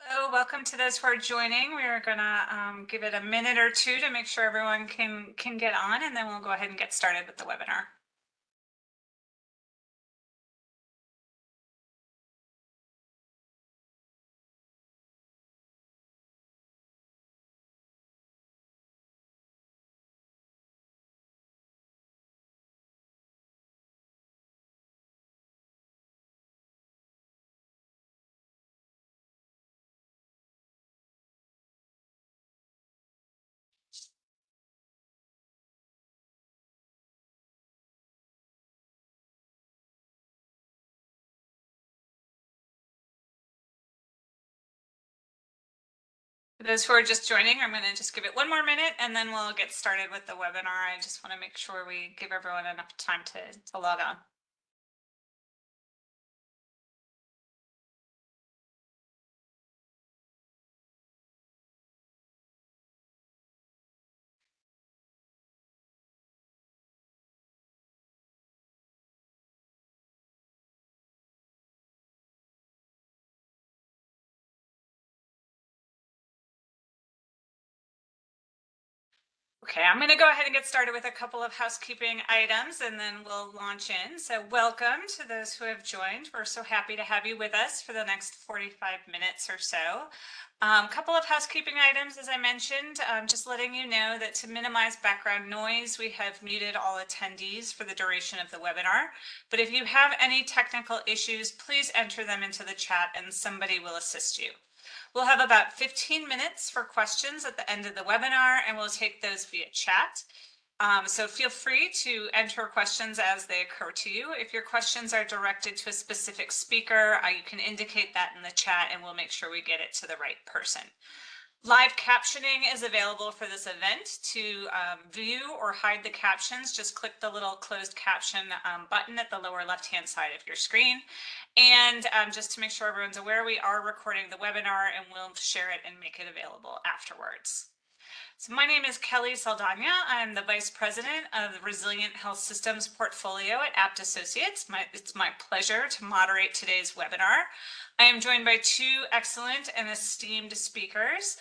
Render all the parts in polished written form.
Hello, welcome to those who are joining. We are gonna give it a minute or two to make sure everyone can get on, and then we'll go ahead and get started with the webinar. For those who are just joining, I'm gonna just give it one more minute and then we'll get started with the webinar. I just wanna make sure we give everyone enough time to log on. Okay, I'm going to go ahead and get started with a couple of housekeeping items and then we'll launch in. So welcome to those who have joined. We're so happy to have you with us for the next 45 minutes or so. Couple of housekeeping items, as I mentioned, just letting you know that to minimize background noise, we have muted all attendees for the duration of the webinar. But if you have any technical issues, please enter them into the chat and somebody will assist you. We'll have about 15 minutes for questions at the end of the webinar, and we'll take those via chat. So feel free to enter questions as they occur to you. If your questions are directed to a specific speaker, you can indicate that in the chat and we'll make sure we get it to the right person. Live captioning is available for this event. To view or hide the captions, just click the little closed caption button at the lower left-hand side of your screen. And just to make sure everyone's aware, we are recording the webinar and we'll share it and make it available afterwards. So my name is Kelly Saldana. I'm the Vice President of the Resilient Health Systems portfolio at Abt Associates. It's my pleasure to moderate today's webinar. I am joined by two excellent and esteemed speakers.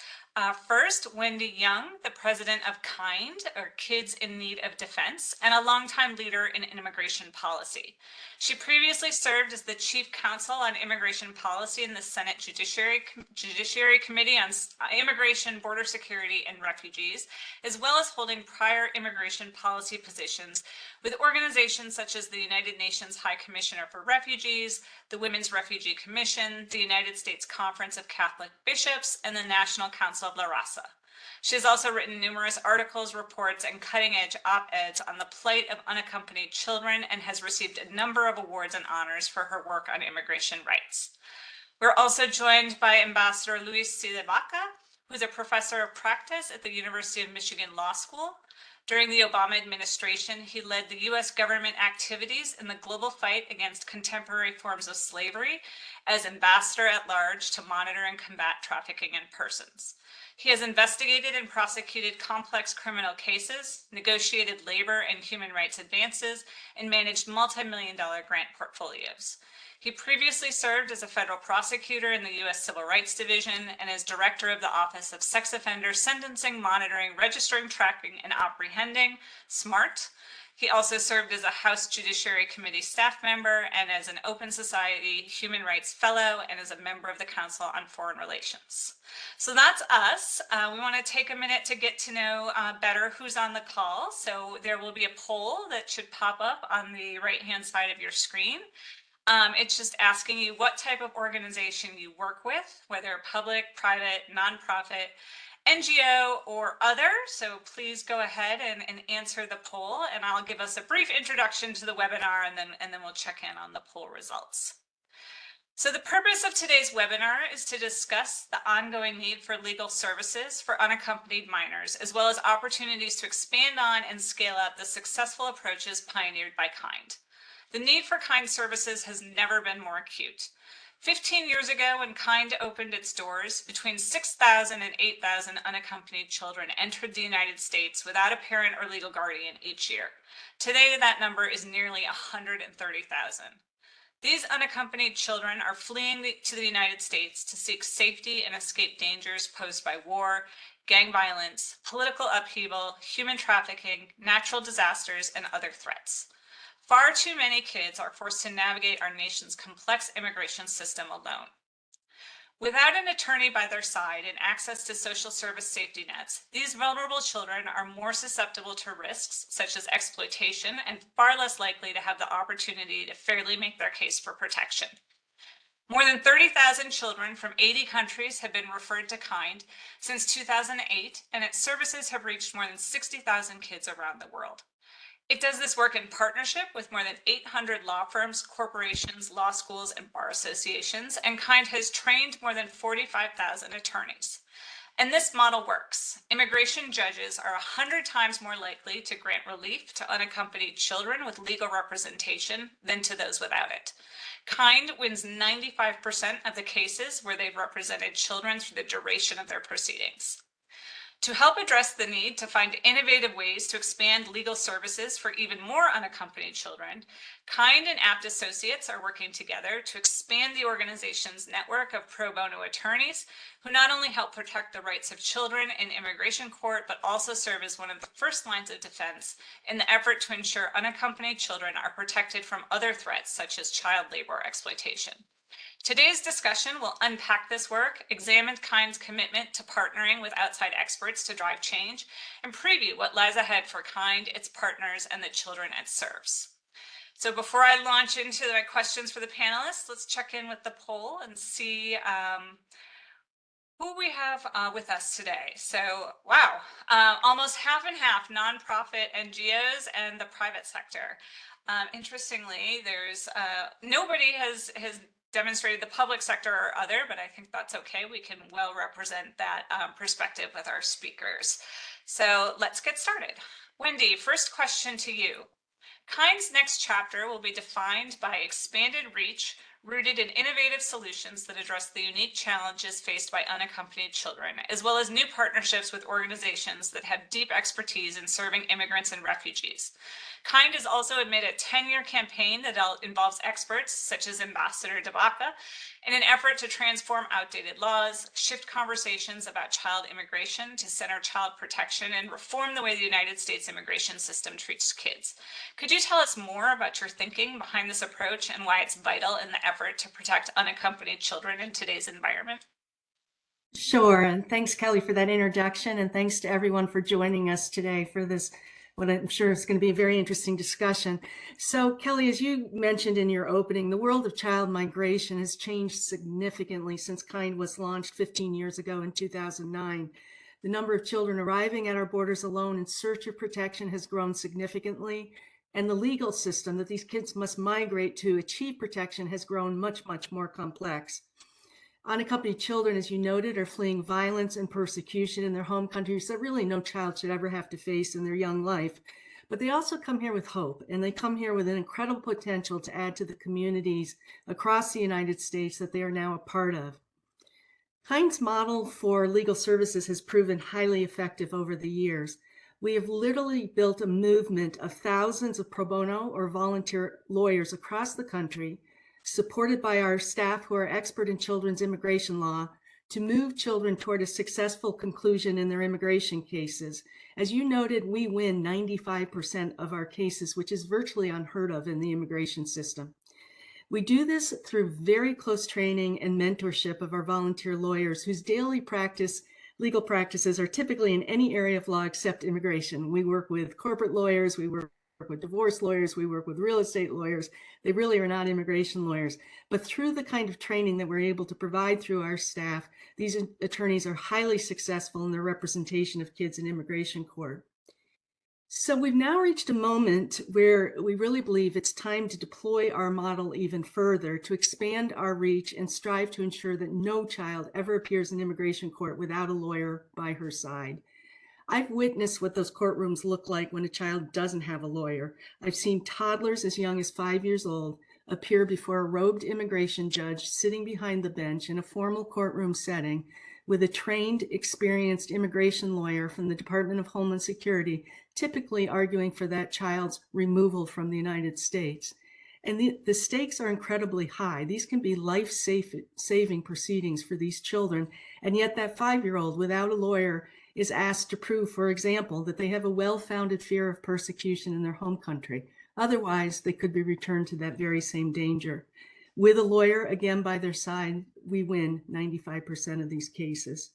First, Wendy Young, the president of KIND, or Kids in Need of Defense, and a longtime leader in immigration policy. She previously served as the chief counsel on immigration policy in the Senate Judiciary Committee on Immigration, Border Security, and Refugees, as well as holding prior immigration policy positions with organizations such as the United Nations High Commissioner for Refugees, the Women's Refugee Commission, the United States Conference of Catholic Bishops, and the National Council of La Raza. She has also written numerous articles, reports, and cutting-edge op-eds on the plight of unaccompanied children and has received a number of awards and honors for her work on immigration rights. We're also joined by Ambassador Luis C. de Vaca, who's a professor of practice at the University of Michigan Law School. During the Obama administration, he led the U.S. government activities in the global fight against contemporary forms of slavery as ambassador at large to monitor and combat trafficking in persons. He has investigated and prosecuted complex criminal cases, negotiated labor and human rights advances, and managed multi-million-dollar grant portfolios. He previously served as a federal prosecutor in the U.S. Civil Rights Division and as director of the Office of Sex Offender Sentencing, Monitoring, Registering, Tracking, and Apprehending, SMART. He also served as a House Judiciary Committee staff member and as an Open Society Human Rights Fellow and as a member of the Council on Foreign Relations. So that's us. We want to take a minute to get to know better who's on the call. So there will be a poll that should pop up on the right-hand side of your screen. It's just asking you what type of organization you work with, whether public, private, nonprofit, NGO, or other. So please go ahead and answer the poll, and I'll give us a brief introduction to the webinar, and then we'll check in on the poll results. So the purpose of today's webinar is to discuss the ongoing need for legal services for unaccompanied minors, as well as opportunities to expand on and scale up the successful approaches pioneered by KIND. The need for KIND services has never been more acute. 15 years ago, when KIND opened its doors, between 6,000 and 8,000 unaccompanied children entered the United States without a parent or legal guardian each year. Today, that number is nearly 130,000. These unaccompanied children are fleeing to the United States to seek safety and escape dangers posed by war, gang violence, political upheaval, human trafficking, natural disasters, and other threats. Far too many kids are forced to navigate our nation's complex immigration system alone. Without an attorney by their side and access to social service safety nets, these vulnerable children are more susceptible to risks such as exploitation and far less likely to have the opportunity to fairly make their case for protection. More than 30,000 children from 80 countries have been referred to KIND since 2008, and its services have reached more than 60,000 kids around the world. It does this work in partnership with more than 800 law firms, corporations, law schools, and bar associations, and KIND has trained more than 45,000 attorneys. And this model works. Immigration judges are 100 times more likely to grant relief to unaccompanied children with legal representation than to those without it. KIND wins 95% of the cases where they've represented children for the duration of their proceedings. To help address the need to find innovative ways to expand legal services for even more unaccompanied children, KIND and Abt Associates are working together to expand the organization's network of pro bono attorneys who not only help protect the rights of children in immigration court, but also serve as one of the first lines of defense in the effort to ensure unaccompanied children are protected from other threats such as child labor or exploitation. Today's discussion will unpack this work, examine KIND's commitment to partnering with outside experts to drive change, and preview what lies ahead for KIND, its partners, and the children it serves. So before I launch into my questions for the panelists, let's check in with the poll and see who we have with us today. So, wow, almost half and half, nonprofit NGOs and the private sector. Interestingly, there's nobody has demonstrated the public sector or other, but I think that's okay. We can well represent that perspective with our speakers. So let's get started. Wendy, first question to you. KIND's next chapter will be defined by expanded reach, rooted in innovative solutions that address the unique challenges faced by unaccompanied children, as well as new partnerships with organizations that have deep expertise in serving immigrants and refugees. KIND has also amid a 10-year campaign that involves experts such as Ambassador Dabaka in an effort to transform outdated laws, shift conversations about child immigration to center child protection, and reform the way the United States immigration system treats kids. Could you tell us more about your thinking behind this approach and why it's vital in the effort to protect unaccompanied children in today's environment? Sure, and thanks, Kelly, for that introduction, and thanks to everyone for joining us today for this, what I'm sure is going to be a very interesting discussion. So, Kelly, as you mentioned in your opening, the world of child migration has changed significantly since KIND was launched 15 years ago in 2009. The number of children arriving at our borders alone in search of protection has grown significantly, and the legal system that these kids must migrate to achieve protection has grown much, much more complex. Unaccompanied children, as you noted, are fleeing violence and persecution in their home countries that really no child should ever have to face in their young life. But they also come here with hope, and they come here with an incredible potential to add to the communities across the United States that they are now a part of. KIND's model for legal services has proven highly effective over the years. We have literally built a movement of thousands of pro bono or volunteer lawyers across the country, supported by our staff who are expert in children's immigration law, to move children toward a successful conclusion in their immigration cases. As you noted, we win 95% of our cases, which is virtually unheard of in the immigration system. We do this through very close training and mentorship of our volunteer lawyers whose daily legal practices are typically in any area of law except immigration. We work with corporate lawyers, we work with divorce lawyers, we work with real estate lawyers. They really are not immigration lawyers. But through the kind of training that we're able to provide through our staff, these attorneys are highly successful in their representation of kids in immigration court. So we've now reached a moment where we really believe it's time to deploy our model even further, to expand our reach and strive to ensure that no child ever appears in immigration court without a lawyer by her side. I've witnessed what those courtrooms look like when a child doesn't have a lawyer. I've seen toddlers as young as 5 years old appear before a robed immigration judge sitting behind the bench in a formal courtroom setting with a trained, experienced immigration lawyer from the Department of Homeland Security, typically arguing for that child's removal from the United States. And the stakes are incredibly high. These can be life-saving proceedings for these children. And yet that 5-year-old without a lawyer is asked to prove, for example, that they have a well-founded fear of persecution in their home country. Otherwise, they could be returned to that very same danger. With a lawyer, again, by their side, we win 95% of these cases.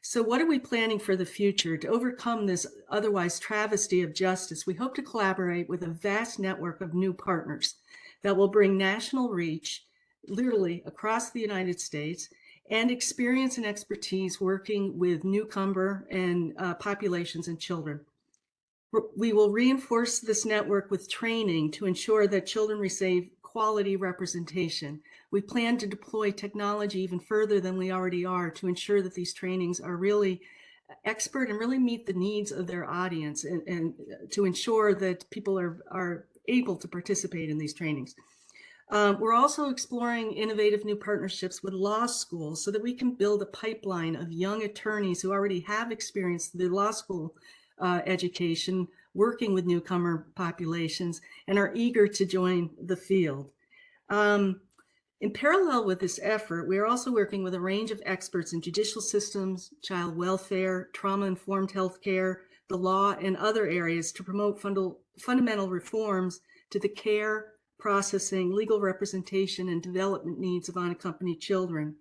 So what are we planning for the future? To overcome this otherwise travesty of justice, we hope to collaborate with a vast network of new partners that will bring national reach, literally across the United States, and experience and expertise working with newcomer and populations and children. We will reinforce this network with training to ensure that children receive quality representation. We plan to deploy technology even further than we already are to ensure that these trainings are really expert and really meet the needs of their audience, and to ensure that people are able to participate in these trainings. We're also exploring innovative new partnerships with law schools so that we can build a pipeline of young attorneys who already have experienced the law school education, working with newcomer populations, and are eager to join the field. In parallel with this effort, we are also working with a range of experts in judicial systems, child welfare, trauma-informed healthcare, the law, and other areas to promote fundamental reforms to the care, processing, legal representation, and development needs of unaccompanied children.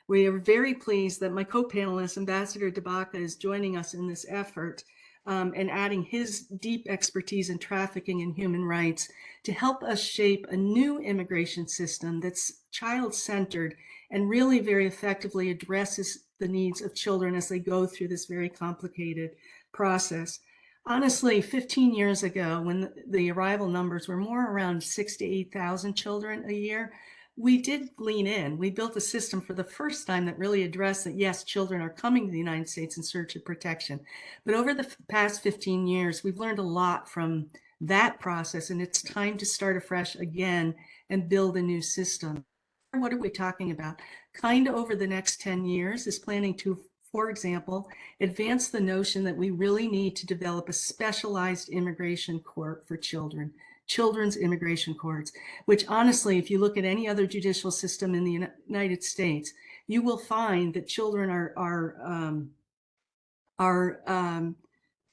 We are very pleased that my co-panelist, Ambassador DeBaca, is joining us in this effort, and adding his deep expertise in trafficking and human rights to help us shape a new immigration system that's child-centered and really very effectively addresses the needs of children as they go through this very complicated process. Honestly, 15 years ago, when the arrival numbers were more around 6,000 to 8,000 children a year, we did lean in. We built a system for the first time that really addressed that, yes, children are coming to the United States in search of protection. But over the past 15 years, we've learned a lot from that process, and it's time to start afresh again and build a new system. What are we talking about? Kind of over the next 10 years is planning to, for example, advance the notion that we really need to develop a specialized immigration court for children. Children's immigration courts, which honestly, if you look at any other judicial system in the United States, you will find that children are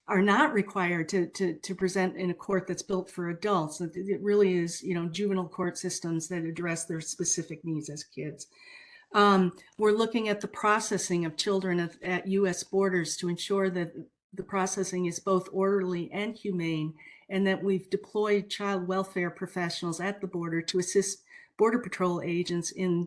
not required to present in a court that's built for adults. It really is, juvenile court systems that address their specific needs as kids. We're looking at the processing of children at U.S. borders to ensure that the processing is both orderly and humane, and that we've deployed child welfare professionals at the border to assist Border Patrol agents in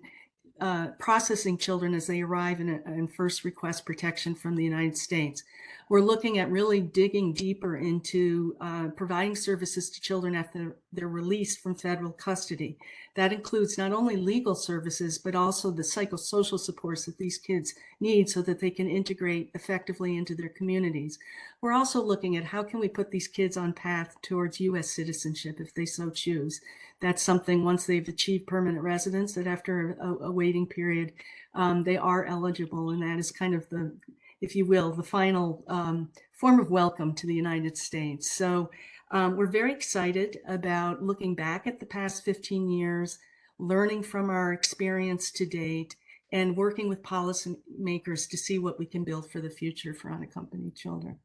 processing children as they arrive and first request protection from the United States. We're looking at really digging deeper into providing services to children after they're released from federal custody. That includes not only legal services, but also the psychosocial supports that these kids need so that they can integrate effectively into their communities. We're also looking at how can we put these kids on path towards U.S. citizenship if they so choose. That's something, once they've achieved permanent residence, that after a waiting period, they are eligible, and that is kind of the, if you will, the final form of welcome to the United States. So we're very excited about looking back at the past 15 years, learning from our experience to date, and working with policymakers to see what we can build for the future for unaccompanied children.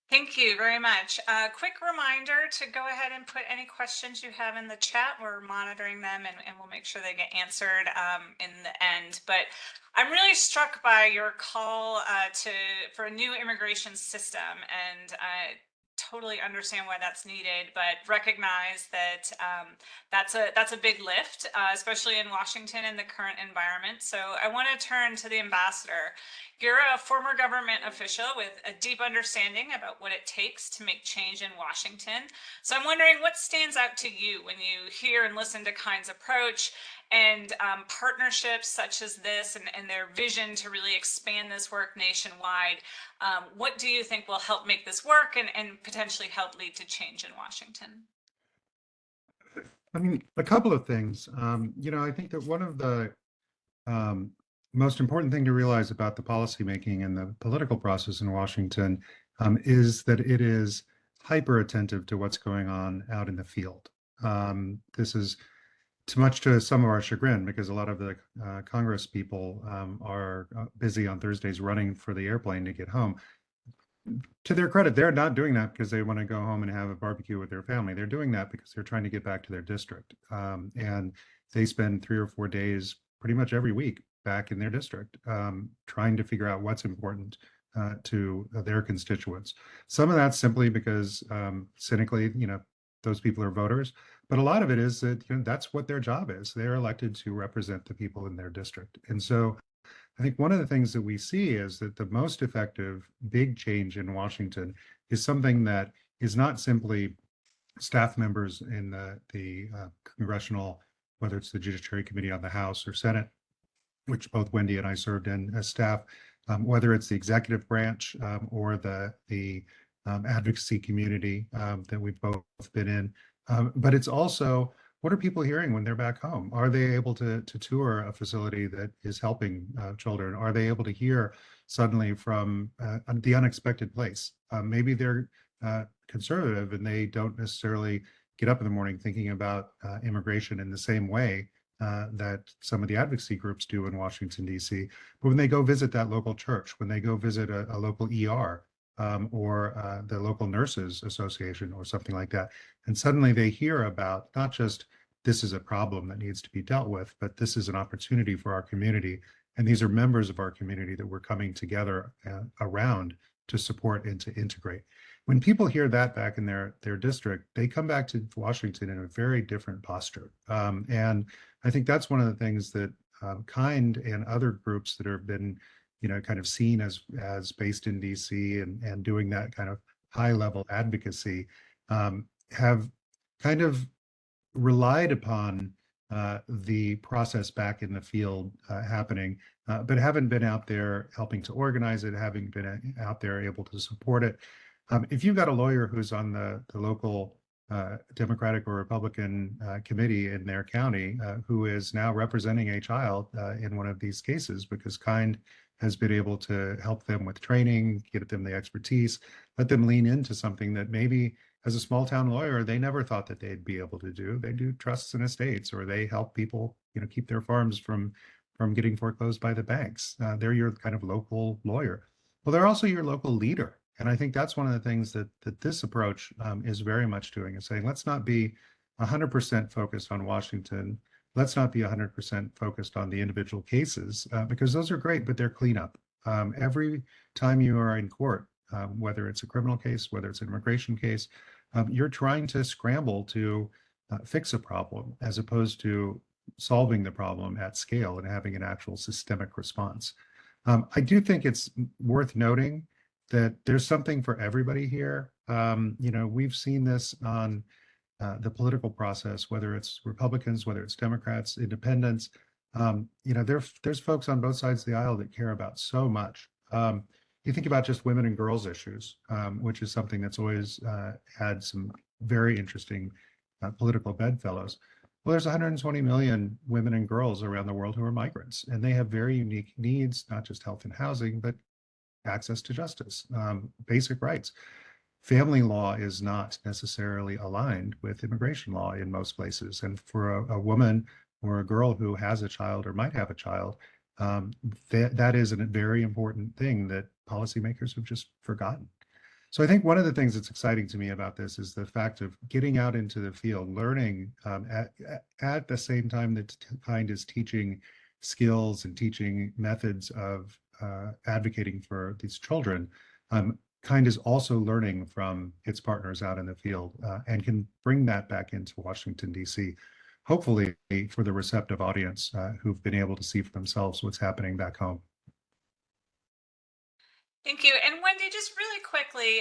Thank you very much. Quick reminder to go ahead and put any questions you have in the chat. We're monitoring them, and we'll make sure they get answered in the end. But I'm really struck by your call for a new immigration system, and I totally understand why that's needed, but recognize that that's a big lift, especially in Washington in the current environment. So I want to turn to the ambassador. You're a former government official with a deep understanding about what it takes to make change in Washington. So I'm wondering what stands out to you when you hear and listen to KIND's approach and partnerships such as this, and their vision to really expand this work nationwide. What do you think will help make this work and potentially help lead to change in Washington? I mean, a couple of things. I think that one of the most important thing to realize about the policymaking and the political process in Washington is that it is hyper attentive to what's going on out in the field. This is too much to some of our chagrin because a lot of the Congress people are busy on Thursdays running for the airplane to get home. To their credit, they're not doing that because they want to go home and have a barbecue with their family. They're doing that because they're trying to get back to their district. And they spend 3 or 4 days pretty much every week back in their district, trying to figure out what's important to their constituents. Some of that's simply because cynically, those people are voters, but a lot of it is that that's what their job is. They're elected to represent the people in their district. And so I think one of the things that we see is that the most effective big change in Washington is something that is not simply staff members in the congressional, whether it's the Judiciary Committee on the House or Senate, which both Wendy and I served in as staff, whether it's the executive branch or the advocacy community that we've both been in. But it's also, what are people hearing when they're back home? Are they able to tour a facility that is helping children? Are they able to hear suddenly from the unexpected place? Maybe they're conservative and they don't necessarily get up in the morning thinking about immigration in the same way that some of the advocacy groups do in Washington, D.C. But when they go visit that local church, when they go visit a local ER or the local nurses association or something like that, and suddenly they hear about not just this is a problem that needs to be dealt with, but this is an opportunity for our community. And these are members of our community that we're coming together around to support and to integrate. When people hear that back in their district, they come back to Washington in a very different posture. And I think that's one of the things that KIND and other groups that have been, kind of seen as based in DC and doing that kind of high level advocacy have kind of relied upon the process back in the field happening, but haven't been out there helping to organize it, having been out there able to support it. If you've got a lawyer who's on the local Democratic or Republican committee in their county who is now representing a child in one of these cases because KIND has been able to help them with training, get them the expertise, let them lean into something that maybe as a small town lawyer, they never thought that they'd be able to do. They do trusts and estates, or they help people, keep their farms from getting foreclosed by the banks. They're your kind of local lawyer. Well, they're also your local leader. And I think that's one of the things that this approach is very much doing, is saying, let's not be 100% focused on Washington. Let's not be 100% focused on the individual cases, because those are great, but they're cleanup. Every time you are in court, whether it's a criminal case, whether it's an immigration case, you're trying to scramble to fix a problem as opposed to solving the problem at scale and having an actual systemic response. I do think it's worth noting that there's something for everybody here. We've seen this on the political process, whether it's Republicans, whether it's Democrats, independents. There's folks on both sides of the aisle that care about so much. You think about just women and girls issues, which is something that's always had some very interesting political bedfellows. Well, there's 120 million women and girls around the world who are migrants, and they have very unique needs, not just health and housing, but access to justice, basic rights. Family law is not necessarily aligned with immigration law in most places. And for a woman or a girl who has a child or might have a child, that is a very important thing that policymakers have just forgotten. So I think one of the things that's exciting to me about this is the fact of getting out into the field, learning at the same time that KIND is teaching skills and teaching methods of advocating for these children. KIND is also learning from its partners out in the field and can bring that back into Washington, D.C., hopefully for the receptive audience who've been able to see for themselves what's happening back home. Thank you. And Wendy, just really quickly,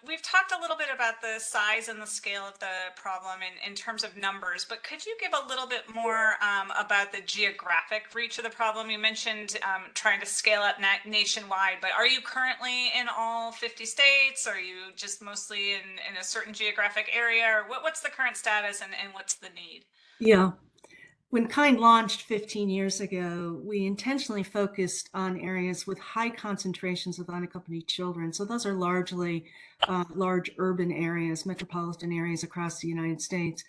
we've talked a little bit about the size and the scale of the problem in terms of numbers, but could you give a little bit more about the geographic reach of the problem? You mentioned trying to scale up nationwide, but are you currently in all 50 states? Are you just mostly in a certain geographic area? Or what's the current status and what's the need? Yeah. When KIND launched 15 years ago, we intentionally focused on areas with high concentrations of unaccompanied children. So those are largely large urban areas, metropolitan areas across the United States.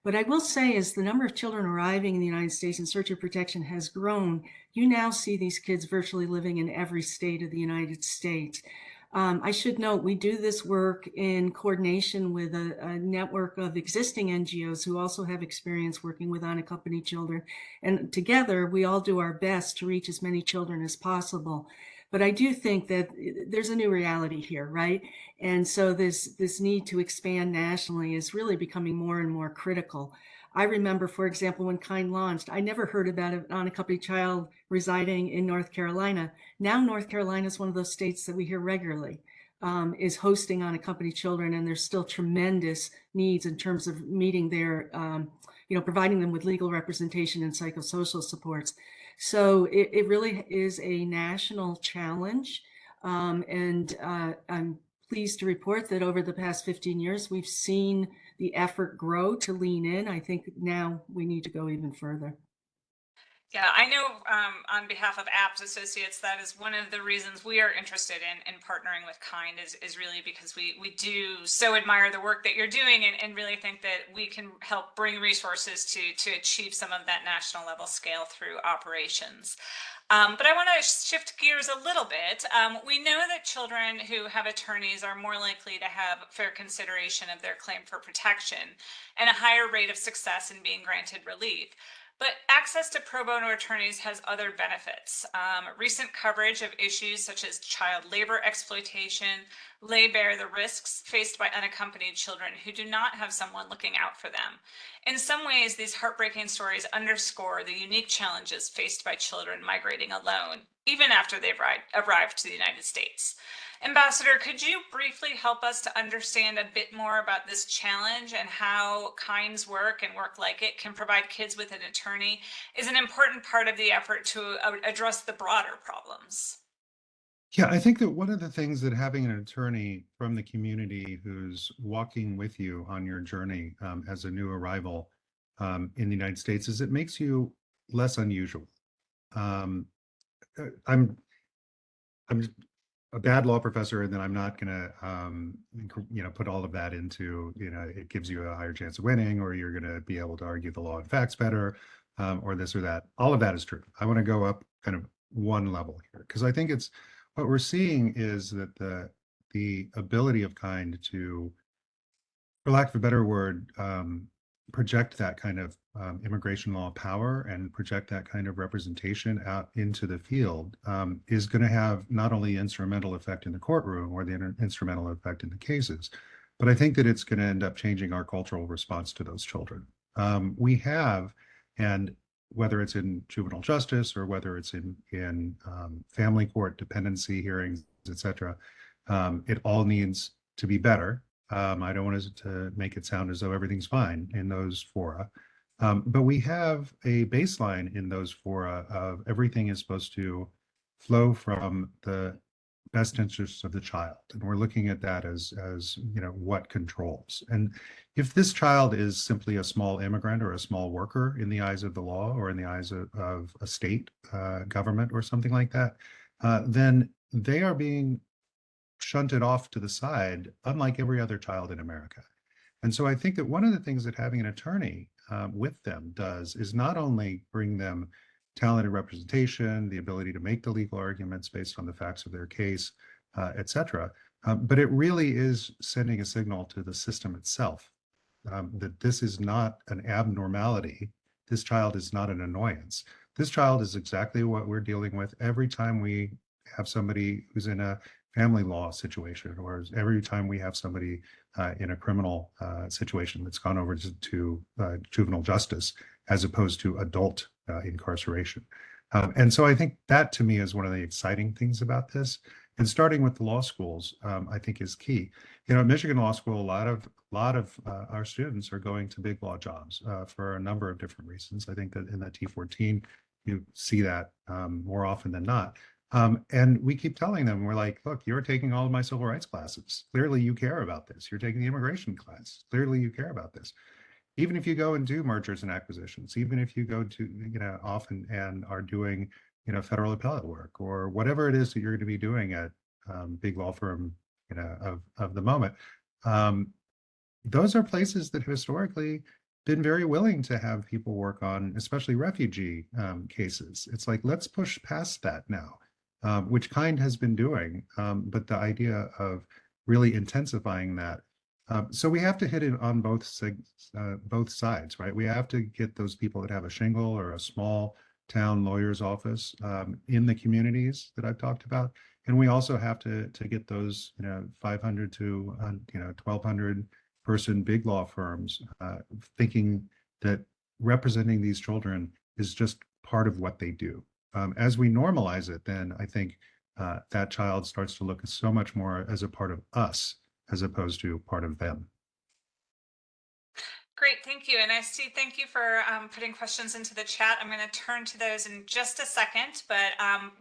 What I will say is the number of children arriving in the United States in search of protection has grown. You now see these kids virtually living in every state of the United States. I should note we do this work in coordination with a network of existing NGOs who also have experience working with unaccompanied children. And together, we all do our best to reach as many children as possible. But I do think that there's a new reality here, right? And so this need to expand nationally is really becoming more and more critical. I remember, for example, when KIND launched, I never heard about an unaccompanied child residing in North Carolina. Now North Carolina is one of those states that we hear regularly is hosting unaccompanied children, and there's still tremendous needs in terms of meeting their, providing them with legal representation and psychosocial supports. So it really is a national challenge, and I'm pleased to report that over the past 15 years, we've seen the effort grow to lean in. I think now we need to go even further. Yeah, I know on behalf of Abt Associates, that is one of the reasons we are interested in partnering with KIND is really because we do so admire the work that you're doing and really think that we can help bring resources to achieve some of that national level scale through operations. But I want to shift gears a little bit. We know that children who have attorneys are more likely to have fair consideration of their claim for protection and a higher rate of success in being granted relief. But access to pro bono attorneys has other benefits. Recent coverage of issues such as child labor exploitation lay bare the risks faced by unaccompanied children who do not have someone looking out for them. In some ways, these heartbreaking stories underscore the unique challenges faced by children migrating alone, even after they've arrived to the United States. Ambassador, could you briefly help us to understand a bit more about this challenge and how KIND's work and work like it can provide kids with an attorney is an important part of the effort to address the broader problems? Yeah, I think that one of the things that having an attorney from the community who's walking with you on your journey as a new arrival in the United States is it makes you less unusual. Um, I'm a bad law professor, and then I'm not going to, put all of that into, it gives you a higher chance of winning, or you're going to be able to argue the law and facts better, or this or that. All of that is true. I want to go up kind of one level here because I think it's what we're seeing is that the ability of KIND to, for lack of a better word, project that kind of immigration law power and project that kind of representation out into the field is going to have not only instrumental effect in the courtroom or the instrumental effect in the cases, but I think that it's going to end up changing our cultural response to those children. We have, and whether it's in juvenile justice or whether it's in family court dependency hearings, et cetera, it all needs to be better. I don't want to make it sound as though everything's fine in those fora. But we have a baseline in those fora of everything is supposed to flow from the best interests of the child. And we're looking at that as what controls. And if this child is simply a small immigrant or a small worker in the eyes of the law or in the eyes of a state government or something like that, then they are being shunted off to the side, unlike every other child in America. And so I think that one of the things that having an attorney with them does is not only bring them talented representation, the ability to make the legal arguments based on the facts of their case, et cetera, but it really is sending a signal to the system itself that this is not an abnormality. This child is not an annoyance. This child is exactly what we're dealing with every time we have somebody who's in a family law situation, or every time we have somebody in a criminal situation that's gone over to juvenile justice as opposed to adult incarceration. And so I think that to me is one of the exciting things about this. And starting with the law schools, I think is key. At Michigan Law School, a lot of our students are going to big law jobs for a number of different reasons. I think that in the T14, you see that more often than not. And we keep telling them, we're like, look, you're taking all of my civil rights classes. Clearly you care about this. You're taking the immigration class. Clearly you care about this. Even if you go and do mergers and acquisitions, even if you go to, often and are doing, federal appellate work or whatever it is that you're going to be doing at big law firm, of the moment. Those are places that historically been very willing to have people work on, especially refugee cases. It's like, let's push past that now, which Kind has been doing. But the idea of really intensifying that. So we have to hit it on both sides, right? We have to get those people that have a shingle or a small town lawyer's office in the communities that I've talked about. And we also have to get those, 500 to, 1,200 person big law firms thinking that representing these children is just part of what they do. As we normalize it, then I think that child starts to look so much more as a part of us as opposed to part of them. Great, thank you. And I see, thank you for putting questions into the chat. I'm going to turn to those in just a second. But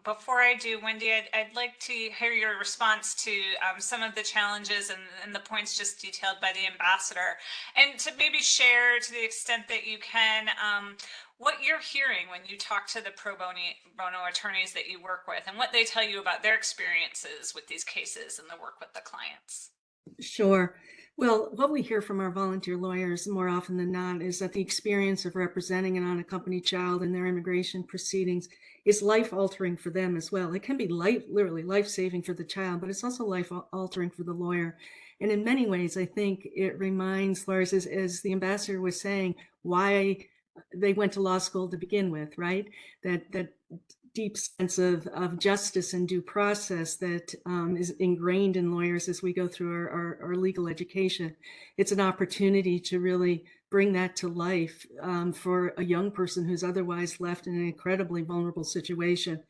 before I do, Wendy, I'd like to hear your response to some of the challenges and the points just detailed by the ambassador. And to maybe share, to the extent that you can, what you're hearing when you talk to the pro bono attorneys that you work with and what they tell you about their experiences with these cases and the work with the clients. Sure. Well, what we hear from our volunteer lawyers more often than not is that the experience of representing an unaccompanied child in their immigration proceedings is life-altering for them as well. It can be literally life-saving for the child, but it's also life-altering for the lawyer. And in many ways, I think it reminds lawyers, as the ambassador was saying, why they went to law school to begin with, right? That deep sense of justice and due process that is ingrained in lawyers as we go through our legal education. It's an opportunity to really bring that to life for a young person who's otherwise left in an incredibly vulnerable situation.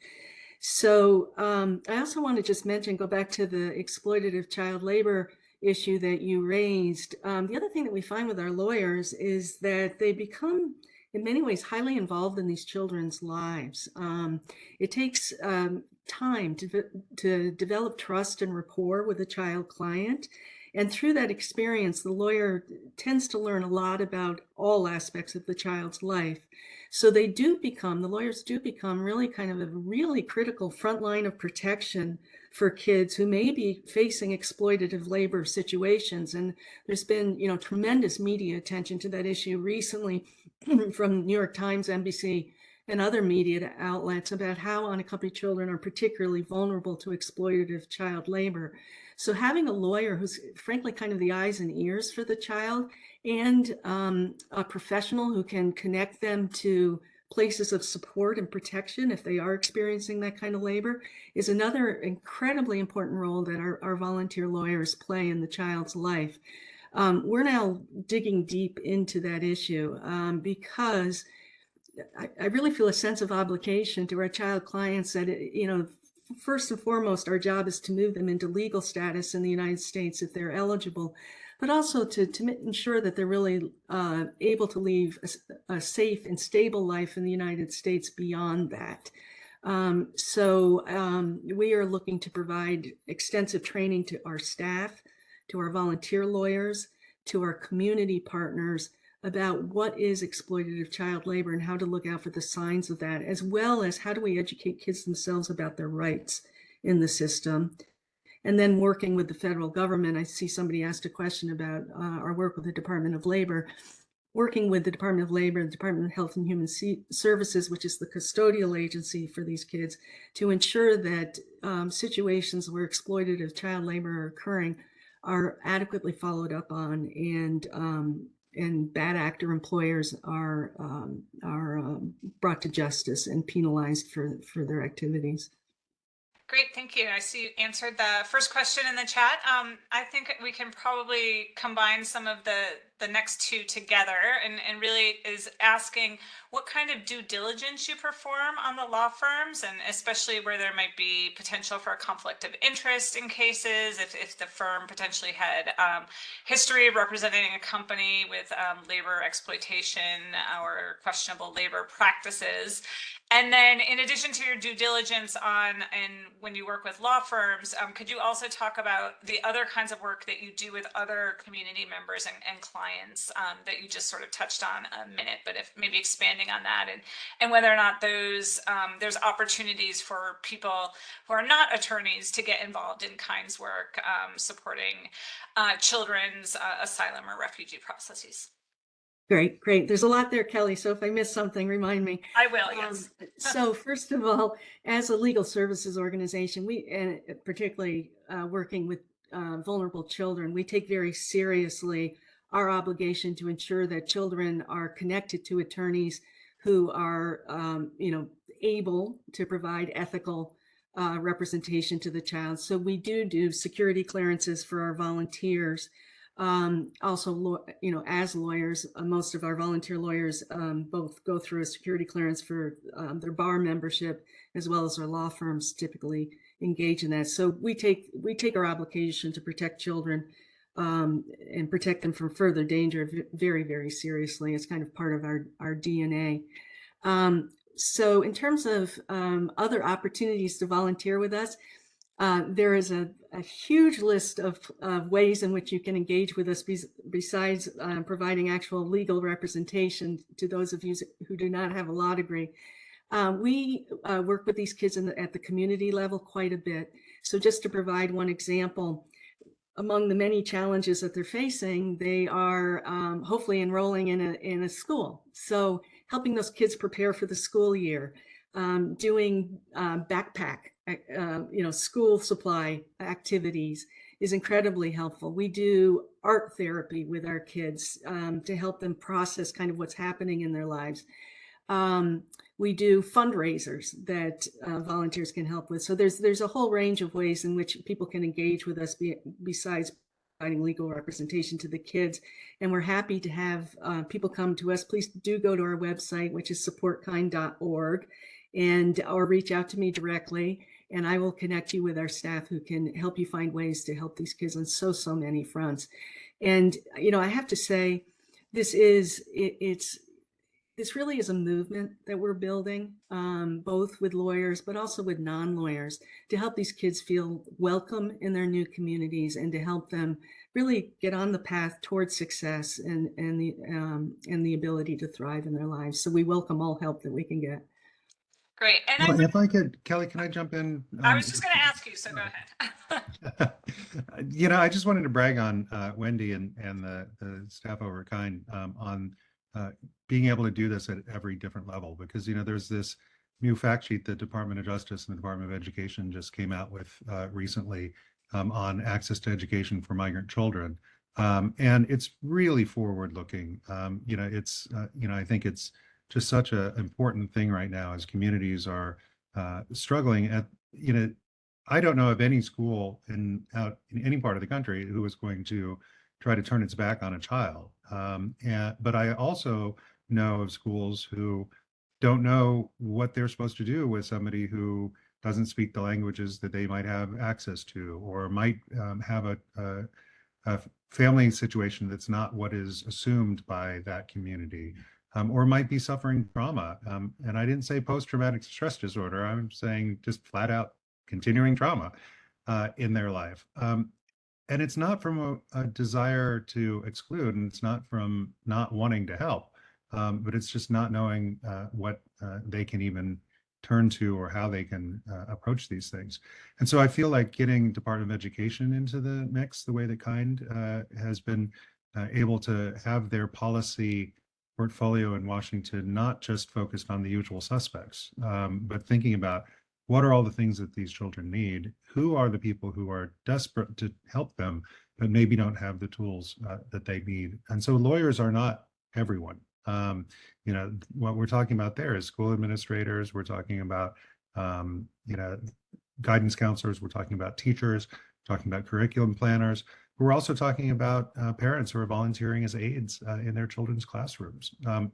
So I also want to just mention, go back to the exploitative child labor issue that you raised. The other thing that we find with our lawyers is that they become, in many ways, highly involved in these children's lives. It takes time to develop trust and rapport with a child client. And through that experience, the lawyer tends to learn a lot about all aspects of the child's life. So the lawyers do become really kind of a really critical front line of protection for kids who may be facing exploitative labor situations. And there's been, tremendous media attention to that issue recently from New York Times, NBC, and other media outlets about how unaccompanied children are particularly vulnerable to exploitative child labor. So having a lawyer who's frankly kind of the eyes and ears for the child, and a professional who can connect them to places of support and protection if they are experiencing that kind of labor, is another incredibly important role that our volunteer lawyers play in the child's life. We're now digging deep into that issue because I really feel a sense of obligation to our child clients that, first and foremost, our job is to move them into legal status in the United States if they're eligible, but also to ensure that they're really able to lead a safe and stable life in the United States beyond that. So we are looking to provide extensive training to our staff, to our volunteer lawyers, to our community partners about what is exploitative child labor and how to look out for the signs of that, as well as how do we educate kids themselves about their rights in the system. And then working with the federal government, I see somebody asked a question about our work with the Department of Labor. Working with the Department of Labor, the Department of Health and Human Services, which is the custodial agency for these kids, to ensure that situations where exploitative child labor are occurring are adequately followed up on, and bad actor employers are brought to justice and penalized for their activities. Great, thank you. I see you answered the first question in the chat. I think we can probably combine some of the next two together, and really is asking what kind of due diligence you perform on the law firms, and especially where there might be potential for a conflict of interest in cases, if the firm potentially had history of representing a company with labor exploitation or questionable labor practices. And then in addition to your due diligence and when you work with law firms, could you also talk about the other kinds of work that you do with other community members and clients that you just sort of touched on a minute, but if maybe expanding on that, and whether or not there's opportunities for people who are not attorneys to get involved in kinds work supporting children's asylum or refugee processes. Great, great. There's a lot there, Kelly. So if I miss something, remind me. I will, yes. So first of all, as a legal services organization, we, and particularly working with vulnerable children, we take very seriously our obligation to ensure that children are connected to attorneys who are, able to provide ethical representation to the child. So we do security clearances for our volunteers. Also, as lawyers, most of our volunteer lawyers both go through a security clearance for their bar membership, as well as our law firms typically engage in that. So we take our obligation to protect children and protect them from further danger very, very seriously. It's kind of part of our DNA. So in terms of other opportunities to volunteer with us, there is a huge list of ways in which you can engage with us besides providing actual legal representation to those of you who do not have a law degree. We work with these kids at the community level quite a bit. So just to provide one example, among the many challenges that they're facing, they are hopefully enrolling in a school. So helping those kids prepare for the school year, doing backpack, school supply activities is incredibly helpful. We do art therapy with our kids to help them process kind of what's happening in their lives. We do fundraisers that volunteers can help with. So there's a whole range of ways in which people can engage with us besides providing legal representation to the kids. And we're happy to have people come to us. Please do go to our website, which is supportkind.org, or reach out to me directly, and I will connect you with our staff who can help you find ways to help these kids on so many fronts. And, I have to say, this really is a movement that we're building, both with lawyers, but also with non-lawyers, to help these kids feel welcome in their new communities and to help them really get on the path towards success and the ability to thrive in their lives. So we welcome all help that we can get. Great. And Well, if I could, Kelly, can I jump in? I was just going to ask you, so go ahead. I just wanted to brag on Wendy and the staff over at Kind on being able to do this at every different level, because there's this new fact sheet that Department of Justice and the Department of Education just came out with recently on access to education for migrant children, and it's really forward-looking. I think it's just such an important thing right now as communities are struggling at. I don't know of any school out in any part of the country who is going to try to turn its back on a child. But I also know of schools who don't know what they're supposed to do with somebody who doesn't speak the languages that they might have access to, or might have a family situation that's not what is assumed by that community, or might be suffering trauma. And I didn't say post-traumatic stress disorder. I'm saying just flat out continuing trauma in their life. And it's not from a desire to exclude, and it's not from not wanting to help, but it's just not knowing what they can even turn to or how they can approach these things. And so I feel like getting Department of Education into the mix, the way that Kind has been able to have their policy portfolio in Washington not just focused on the usual suspects, but thinking about what are all the things that these children need? Who are the people who are desperate to help them, but maybe don't have the tools that they need? And so lawyers are not everyone. What we're talking about there is school administrators. We're talking about, guidance counselors. We're talking about teachers, talking about curriculum planners. We're also talking about parents who are volunteering as aides in their children's classrooms.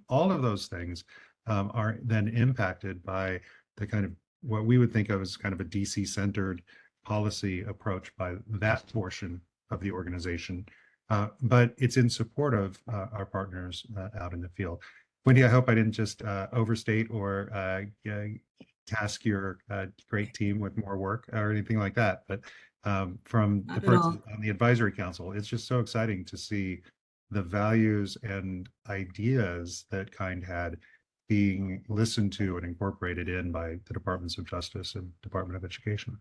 All of those things are then impacted by the kind of what we would think of as kind of a DC-centered policy approach by that portion of the organization. But it's in support of our partners out in the field. Wendy, I hope I didn't just overstate or task your great team with more work or anything like that. But from the person on the advisory council, it's just so exciting to see the values and ideas that Kind had being listened to and incorporated in by the Departments of Justice and Department of Education.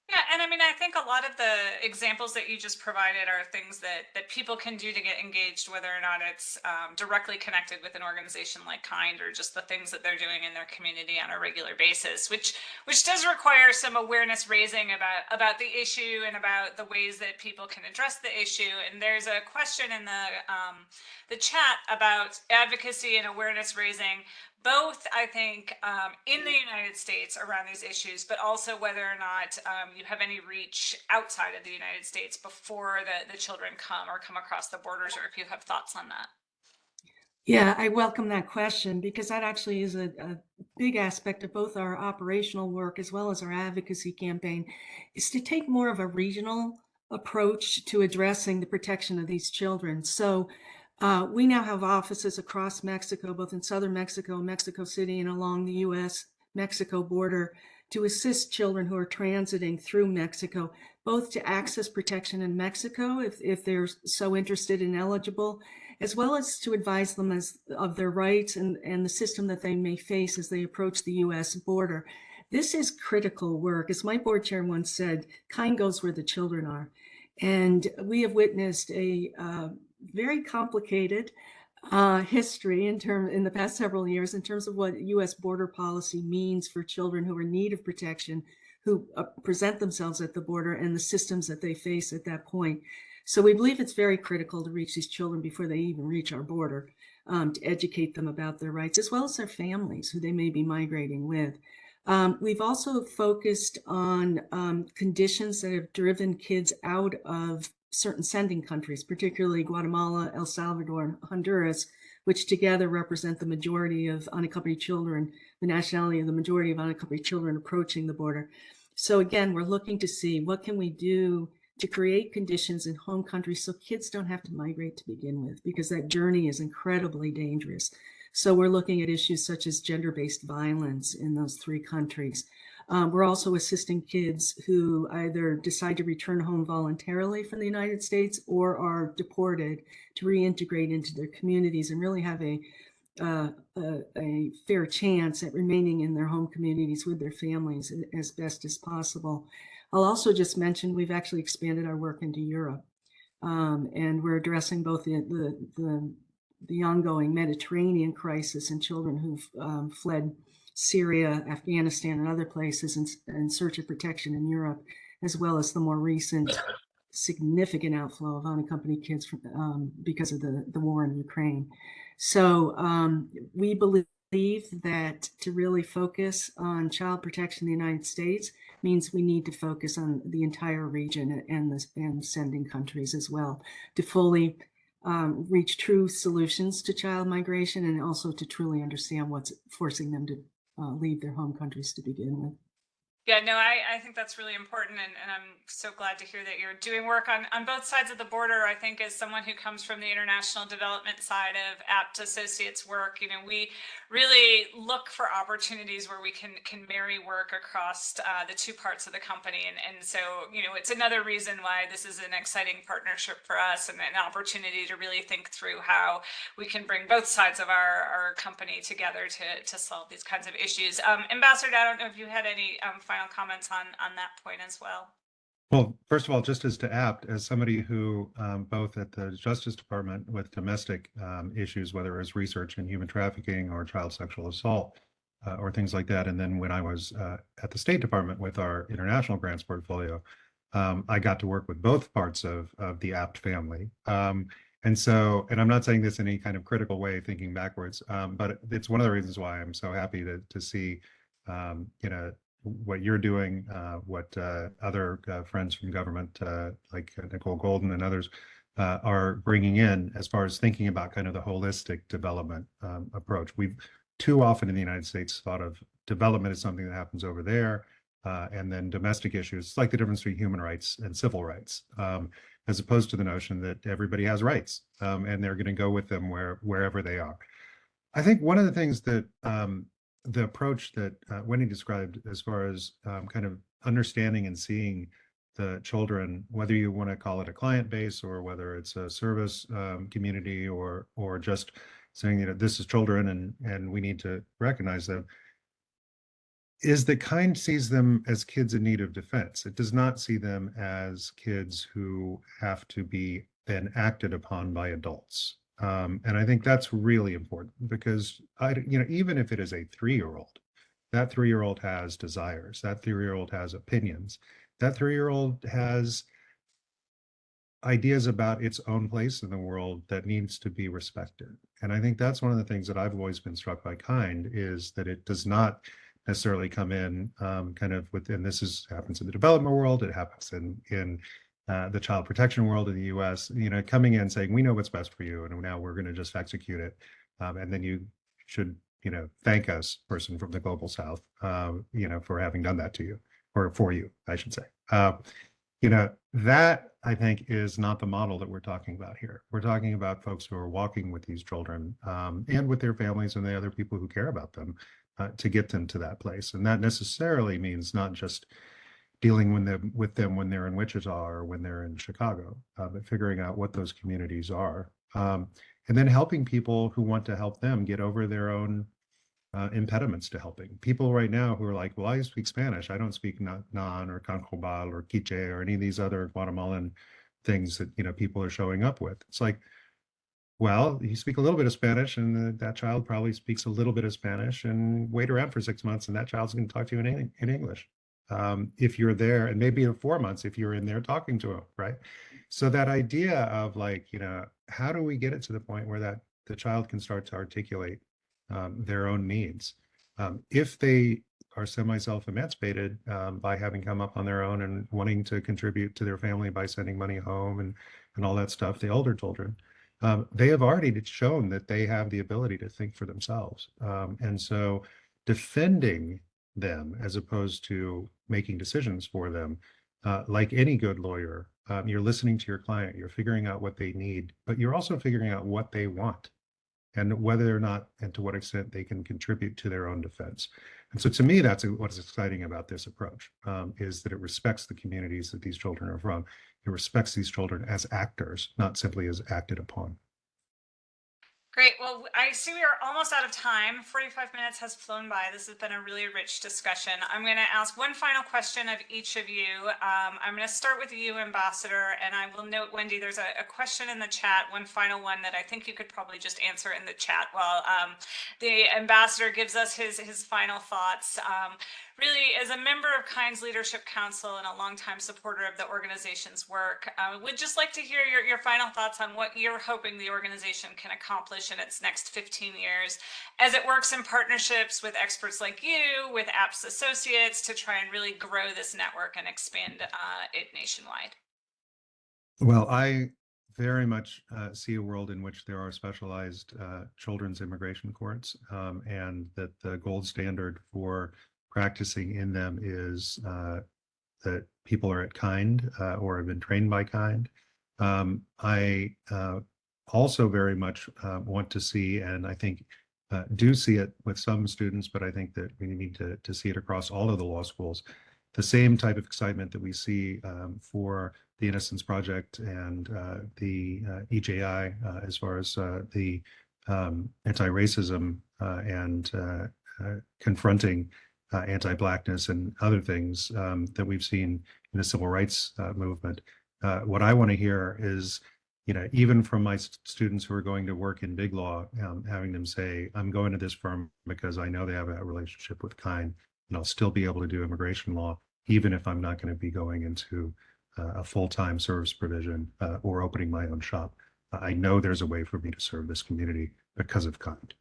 Yeah, and I mean, I think think a lot of the examples that you just provided are things that people can do to get engaged, whether or not it's directly connected with an organization like Kind, or just the things that they're doing in their community on a regular basis, which does require some awareness raising about the issue and about the ways that people can address the issue. And there's a question in the chat about advocacy and awareness raising, both, I think, in the United States around these issues, but also whether or not you have any reach outside of the United States before the children come across the borders, or if you have thoughts on that. Yeah, I welcome that question because that actually is a big aspect of both our operational work as well as our advocacy campaign, is to take more of a regional approach to addressing the protection of these children. So we now have offices across Mexico, both in southern Mexico, Mexico City, and along the US-Mexico border to assist children who are transiting through Mexico, both to access protection in Mexico if they're so interested and eligible, as well as to advise them of their rights and the system that they may face as they approach the US border. This is critical work. As my board chair once said, kind goes where the children are. And we have witnessed a very complicated history in the past several years in terms of what US border policy means for children who are in need of protection, who present themselves at the border, and the systems that they face at that point. So we believe it's very critical to reach these children before they even reach our border, to educate them about their rights, as well as their families who they may be migrating with. We've also focused on conditions that have driven kids out of certain sending countries, particularly Guatemala, El Salvador, and Honduras, which together represent the majority of unaccompanied children, the nationality of the majority of unaccompanied children approaching the border. So again, we're looking to see what can we do to create conditions in home countries so kids don't have to migrate to begin with, because that journey is incredibly dangerous. So we're looking at issues such as gender-based violence in those three countries. We're also assisting kids who either decide to return home voluntarily from the United States or are deported to reintegrate into their communities and really have a fair chance at remaining in their home communities with their families as best as possible. I'll also just mention we've actually expanded our work into Europe, and we're addressing both the ongoing Mediterranean crisis and children who've fled Syria, Afghanistan, and other places in search of protection in Europe, as well as the more recent significant outflow of unaccompanied kids because of the war in Ukraine. So we believe that to really focus on child protection in the United States means we need to focus on the entire region and the sending countries as well, to fully reach true solutions to child migration and also to truly understand what's forcing them to leave their home countries to begin with. Yeah, no, I think that's really important, and I'm so glad to hear that you're doing work on both sides of the border. I think as someone who comes from the international development side of Abt Associates work, we really look for opportunities where we can marry work across the two parts of the company. And so, it's another reason why this is an exciting partnership for us and an opportunity to really think through how we can bring both sides of our company together to solve these kinds of issues. Ambassador, I don't know if you had any final comments on that point as well. Well, first of all, just as to Abt, as somebody who both at the Justice Department with domestic issues, whether it was research in human trafficking or child sexual assault or things like that, and then when I was at the State Department with our international grants portfolio, I got to work with both parts of the Abt family. And so, and I'm not saying this in any kind of critical way, thinking backwards, but it's one of the reasons why I'm so happy to see, what you're doing, what other friends from government like Nicole Golden and others are bringing in as far as thinking about kind of the holistic development approach. We've too often in the United States thought of development as something that happens over there, and then domestic issues. It's like the difference between human rights and civil rights, as opposed to the notion that everybody has rights and they're going to go with them wherever they are. I think one of the things that the approach that Wendy described as far as kind of understanding and seeing the children, whether you want to call it a client base or whether it's a service community or just saying, this is children and we need to recognize them. is that Kind sees them as kids in need of defense. It does not see them as kids who have to be then acted upon by adults. And I think that's really important because even if it is a 3-year-old, that 3-year-old has desires, that 3-year-old has opinions, that 3-year-old has ideas about its own place in the world that needs to be respected. And I think that's one of the things that I've always been struck by Kind is that it does not necessarily come in kind of within, happens in the development world, it happens in the child protection world in the US, coming in saying, we know what's best for you, and now we're going to just execute it. And then you should, thank us, person from the global South, for having done that to you, or for you, I should say. That I think is not the model that we're talking about here. We're talking about folks who are walking with these children and with their families and the other people who care about them to get them to that place. And that necessarily means not just dealing with them when they're in Wichita or when they're in Chicago, but figuring out what those communities are. And then helping people who want to help them get over their own impediments to helping. People right now who are like, well, I speak Spanish. I don't speak Nan or Cancobal or Quiche or any of these other Guatemalan things that, people are showing up with. It's like, well, you speak a little bit of Spanish and that child probably speaks a little bit of Spanish, and wait around for 6 months and that child's going to talk to you in English. If you're there, and maybe in 4 months, if you're in there talking to them, right? So that idea of like, how do we get it to the point where the child can start to articulate their own needs? If they are semi-self-emancipated by having come up on their own and wanting to contribute to their family by sending money home and all that stuff, the older children, they have already shown that they have the ability to think for themselves. And so defending them as opposed to making decisions for them, like any good lawyer, you're listening to your client, you're figuring out what they need, but you're also figuring out what they want and whether or not and to what extent they can contribute to their own defense. And so to me, that's what's exciting about this approach, is that it respects the communities that these children are from. It respects these children as actors, not simply as acted upon. Great. Well, I see we are almost out of time. 45 minutes has flown by. This has been a really rich discussion. I'm going to ask one final question of each of you. I'm going to start with you, Ambassador, and I will note, Wendy, there's a question in the chat, one final one that I think you could probably just answer in the chat while the Ambassador gives us his final thoughts. Really, as a member of Kind's Leadership Council and a longtime supporter of the organization's work, would just like to hear your final thoughts on what you're hoping the organization can accomplish in its next 15 years as it works in partnerships with experts like you, with Abt Associates, to try and really grow this network and expand it nationwide. Well, I very much see a world in which there are specialized children's immigration courts, and that the gold standard for practicing in them is that people are at Kind or have been trained by Kind. I also very much want to see, and I think do see it with some students, but I think that we need to see it across all of the law schools, the same type of excitement that we see for the Innocence Project and the EJI as far as the anti-racism and confronting anti-Blackness and other things that we've seen in the civil rights movement. What I want to hear is, even from my students who are going to work in big law, having them say, I'm going to this firm because I know they have a relationship with Kind, and I'll still be able to do immigration law, even if I'm not going to be going into a full-time service provision or opening my own shop. I know there's a way for me to serve this community because of Kind.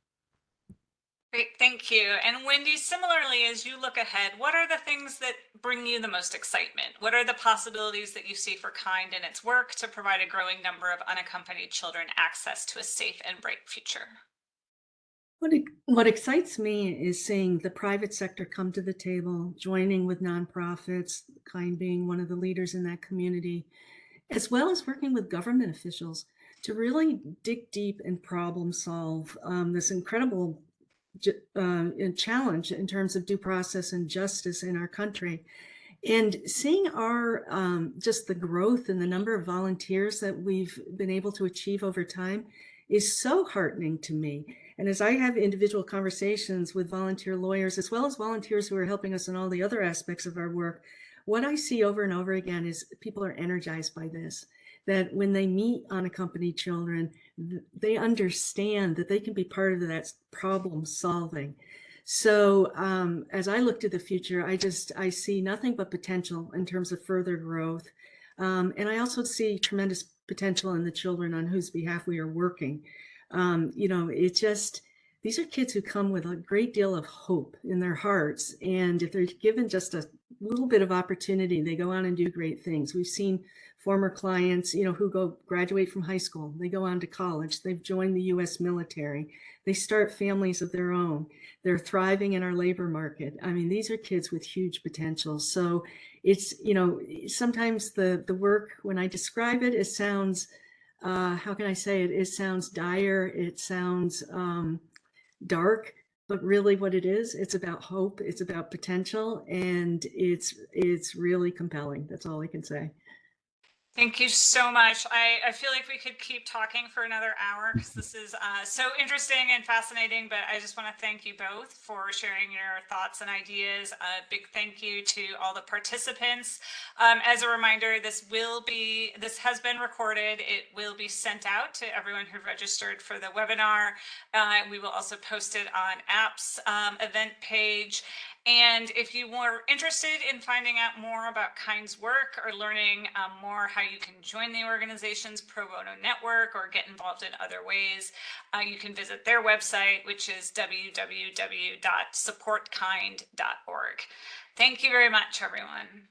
Great, thank you. And Wendy, similarly, as you look ahead, what are the things that bring you the most excitement? What are the possibilities that you see for Kind and its work to provide a growing number of unaccompanied children access to a safe and bright future? What excites me is seeing the private sector come to the table, joining with nonprofits, Kind being one of the leaders in that community, as well as working with government officials to really dig deep and problem solve this incredible challenge in terms of due process and justice in our country. And seeing our just the growth in the number of volunteers that we've been able to achieve over time is so heartening to me. And as I have individual conversations with volunteer lawyers, as well as volunteers who are helping us in all the other aspects of our work, what I see over and over again is people are energized by this, that when they meet unaccompanied children, they understand that they can be part of that problem solving. So as I look to the future, I see nothing but potential in terms of further growth. And I also see tremendous potential in the children on whose behalf we are working. These are kids who come with a great deal of hope in their hearts. And if they're given just a little bit of opportunity, they go on and do great things. We've seen former clients, who graduate from high school, they go on to college, they've joined the US military, they start families of their own, they're thriving in our labor market. I mean, these are kids with huge potential. So it's, sometimes the work, when I describe it, it sounds, how can I say it? It sounds dire, it sounds dark, but really what it is, it's about hope, it's about potential, and it's really compelling. That's all I can say. Thank you so much. I feel like we could keep talking for another hour because this is so interesting and fascinating, but I just want to thank you both for sharing your thoughts and ideas. A big thank you to all the participants. As a reminder, this has been recorded. It will be sent out to everyone who registered for the webinar. We will also post it on Abt's event page. And if you were interested in finding out more about KIND's work or learning more how you can join the organization's pro bono network or get involved in other ways, you can visit their website, which is www.supportkind.org. Thank you very much, everyone.